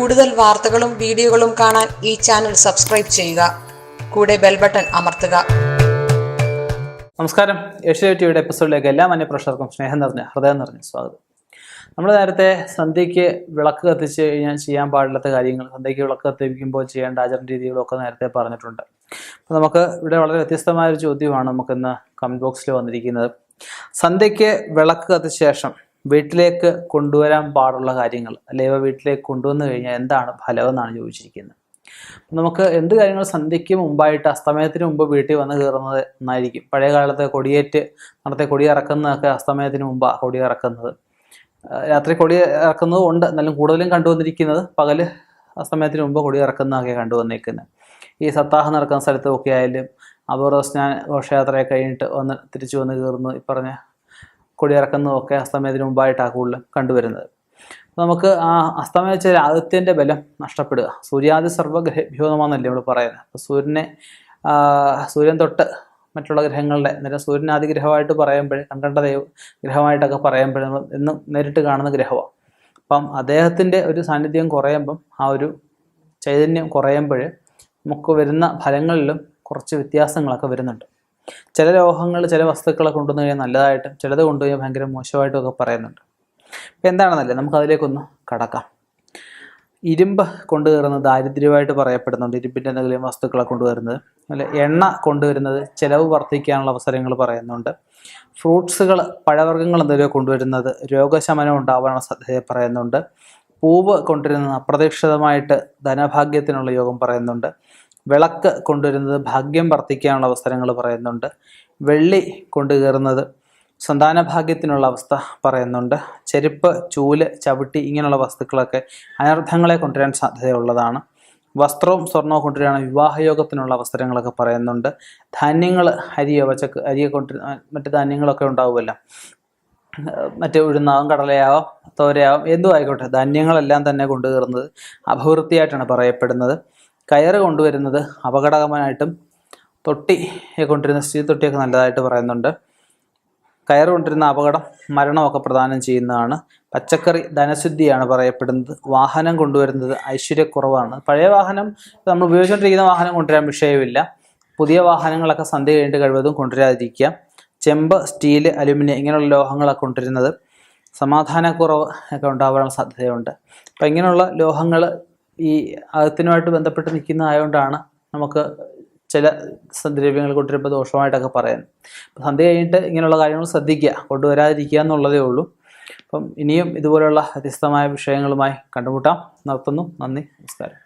കൂടുതൽ വാർത്തകളും വീഡിയോകളും കാണാൻ ഈ ചാനൽ സബ്സ്ക്രൈബ് ചെയ്യുക. കൂടെ ബെൽ ബട്ടൺ അമർത്തുക. നമസ്കാരം. ഏഷ്യാനെറ്റ് ടിവിയുടെ എപ്പിസോഡിലേക്ക് എല്ലാ മാന്യപ്രേക്ഷകർക്കും സ്നേഹം നിറഞ്ഞ ഹൃദയം നിറഞ്ഞ സ്വാഗതം. നമ്മൾ നേരത്തെ സന്ധ്യയ്ക്ക് വിളക്ക് കത്തിച്ച് കഴിഞ്ഞാൽ ചെയ്യാൻ പാടില്ലാത്ത കാര്യങ്ങൾ, സന്ധ്യയ്ക്ക് വിളക്ക് കത്തിക്കുമ്പോൾ ചെയ്യേണ്ട ആചരണ രീതികളൊക്കെ നേരത്തെ പറഞ്ഞിട്ടുണ്ട്. അപ്പോൾ നമുക്ക് ഇവിടെ വളരെ വ്യത്യസ്തമായൊരു ചോദ്യമാണ് നമുക്കിന്ന് കമൻറ്റ് ബോക്സിൽ വന്നിരിക്കുന്നത്. സന്ധ്യയ്ക്ക് വിളക്ക് കത്തിച്ച ശേഷം വീട്ടിലേക്ക് കൊണ്ടുവരാൻ പാടുള്ള കാര്യങ്ങൾ, അല്ലെങ്കിൽ വീട്ടിലേക്ക് കൊണ്ടുവന്നു കഴിഞ്ഞാൽ എന്താണ് ഫലം എന്നാണ് ചോദിച്ചിരിക്കുന്നത്. നമുക്ക് എന്ത് കാര്യങ്ങൾ സന്ധ്യയ്ക്ക് മുമ്പായിട്ട് അസ്തമയത്തിന് മുമ്പ് വീട്ടിൽ വന്ന് കയറുന്നത് നന്നായിരിക്കും. പഴയ കാലത്തെ കൊടിയേറ്റ് നടത്തിയ കൊടി ഇറക്കുന്നതൊക്കെ അസ്തമയത്തിന് മുമ്പാണ് കൊടി ഇറക്കുന്നത്. രാത്രി കൊടി ഇറക്കുന്നത് ഉണ്ട്, എന്നാലും കൂടുതലും കണ്ടുവന്നിരിക്കുന്നത് പകല് അസ്തമയത്തിന് മുമ്പ് കൊടി ഇറക്കുന്നതൊക്കെ കണ്ടുവന്നേക്കുന്നത്. ഈ സപ്താഹം നടക്കുന്ന സ്ഥലത്തൊക്കെ ആയാലും അപൂർവ സ്നാന ഘോഷയാത്രയൊക്കെ കഴിഞ്ഞിട്ട് തിരിച്ചു വന്ന് കയറുന്നു, ഈ പറഞ്ഞ കൊടിയിറക്കുന്നതൊക്കെ അസ്തമയത്തിന് മുമ്പായിട്ടാണ് കൂടുതലും കണ്ടുവരുന്നത്. നമുക്ക് ആ അസ്തമയിച്ച ആദിത്യൻ്റെ ബലം നഷ്ടപ്പെടുക. സൂര്യാദി സർവ്വഗ്രഹഭ്യോതമാണെന്നല്ലേ നമ്മൾ പറയുന്നത്. അപ്പോൾ സൂര്യൻ തൊട്ട് മറ്റുള്ള ഗ്രഹങ്ങളുടെ നേരെ സൂര്യനാദി ഗ്രഹമായിട്ട് പറയുമ്പോൾ, കൺകണ്ട ഗ്രഹമായിട്ടൊക്കെ പറയുമ്പോൾ നമ്മൾ എന്നും നേരിട്ട് കാണുന്ന ഗ്രഹമാണ്. അപ്പം അദ്ദേഹത്തിൻ്റെ ഒരു സാന്നിധ്യം കുറയുമ്പം, ആ ഒരു ചൈതന്യം കുറയുമ്പോൾ നമുക്ക് വരുന്ന ഫലങ്ങളിലും കുറച്ച് വ്യത്യാസങ്ങളൊക്കെ വരുന്നുണ്ട്. ചില ലോഹങ്ങൾ, ചില വസ്തുക്കളെ കൊണ്ടുവന്നു കഴിഞ്ഞാൽ നല്ലതായിട്ടും ചിലത് കൊണ്ടുപോയി ഭയങ്കര മോശമായിട്ടും ഒക്കെ പറയുന്നുണ്ട്. അപ്പം എന്താണെന്നല്ലേ, നമുക്ക് അതിലേക്കൊന്ന് കടക്കാം. ഇരുമ്പ് കൊണ്ടുവരുന്നത് ദാരിദ്ര്യമായിട്ട് പറയപ്പെടുന്നുണ്ട്. ഇരുമ്പിൻ്റെ എന്തെങ്കിലും വസ്തുക്കളെ കൊണ്ടുവരുന്നത്, അല്ല എണ്ണ കൊണ്ടുവരുന്നത് ചിലവ് വർദ്ധിക്കാനുള്ള അവസരങ്ങൾ പറയുന്നുണ്ട്. ഫ്രൂട്ട്സുകൾ, പഴവർഗ്ഗങ്ങൾ എന്തെങ്കിലും കൊണ്ടുവരുന്നത് രോഗശമനം ഉണ്ടാവാനുള്ള സാധ്യത പറയുന്നുണ്ട്. പൂവ് കൊണ്ടുവരുന്നത് അപ്രതീക്ഷിതമായിട്ട് ധനഭാഗ്യത്തിനുള്ള യോഗം പറയുന്നുണ്ട്. വിളക്ക് കൊണ്ടുവരുന്നത് ഭാഗ്യം വർദ്ധിക്കാനുള്ള അവസരങ്ങൾ പറയുന്നുണ്ട്. വെള്ളി കൊണ്ടുകയറുന്നത് സന്താനഭാഗ്യത്തിനുള്ള അവസ്ഥ പറയുന്നുണ്ട്. ചെരുപ്പ്, ചൂല്, ചവിട്ടി ഇങ്ങനെയുള്ള വസ്തുക്കളൊക്കെ അനർത്ഥങ്ങളെ കൊണ്ടുവരാൻ സാധ്യതയുള്ളതാണ്. വസ്ത്രവും സ്വർണവും കൊണ്ടുവരികയാണ് വിവാഹയോഗത്തിനുള്ള അവസരങ്ങളൊക്കെ പറയുന്നുണ്ട്. ധാന്യങ്ങൾ, അരിയോ അരിയെ മറ്റ് ധാന്യങ്ങളൊക്കെ ഉണ്ടാവുമല്ലോ, മറ്റ് ഉഴുന്നാവും കടലയാവാം തോരയാവാം എന്തും ആയിക്കോട്ടെ, ധാന്യങ്ങളെല്ലാം തന്നെ കൊണ്ടുകയറുന്നത് അഭിവൃദ്ധിയായിട്ടാണ് പറയപ്പെടുന്നത്. കയറ് കൊണ്ടുവരുന്നത് അപകടകരമായിട്ടും, തൊട്ടിയെ കൊണ്ടുവരുന്ന സ്റ്റീൽ തൊട്ടിയൊക്കെ നല്ലതായിട്ട് പറയുന്നുണ്ട്. കയറ് കൊണ്ടുവരുന്ന അപകടം, മരണമൊക്കെ പ്രദാനം ചെയ്യുന്നതാണ്. പച്ചക്കറി ധനശുദ്ധിയാണ് പറയപ്പെടുന്നത്. വാഹനം കൊണ്ടുവരുന്നത് ഐശ്വര്യക്കുറവാണ്. പഴയ വാഹനം, നമ്മൾ ഉപയോഗിച്ചുകൊണ്ടിരിക്കുന്ന വാഹനം കൊണ്ടുവരാൻ വിഷയമില്ല. പുതിയ വാഹനങ്ങളൊക്കെ സന്ധ്യ കഴിഞ്ഞിട്ട് കഴിവതും കൊണ്ടുവരാതിരിക്കുക. ചെമ്പ്, സ്റ്റീല്, അലുമിനിയം ഇങ്ങനെയുള്ള ലോഹങ്ങളൊക്കെ കൊണ്ടുവരുന്നത് സമാധാനക്കുറവ് ഒക്കെ ഉണ്ടാവാനുള്ള സാധ്യതയുണ്ട്. അപ്പം ഇങ്ങനെയുള്ള ലോഹങ്ങൾ ഈ അകത്തിനുമായിട്ട് ബന്ധപ്പെട്ട് നിൽക്കുന്നതായതുകൊണ്ടാണ് നമുക്ക് ചില ദ്രവ്യങ്ങൾ കൊണ്ടുവരുമ്പോൾ ദോഷമായിട്ടൊക്കെ പറയുന്നത്. അപ്പം സന്ധ്യ കഴിഞ്ഞിട്ട് ഇങ്ങനെയുള്ള കാര്യങ്ങൾ ശ്രദ്ധിക്കുക, കൊണ്ടുവരാതിരിക്കുക എന്നുള്ളതേ ഉള്ളൂ. അപ്പം ഇനിയും ഇതുപോലെയുള്ള വ്യത്യസ്തമായ വിഷയങ്ങളുമായി കണ്ടുമുട്ടാം. നിർത്തുന്നു. നന്ദി, നമസ്കാരം.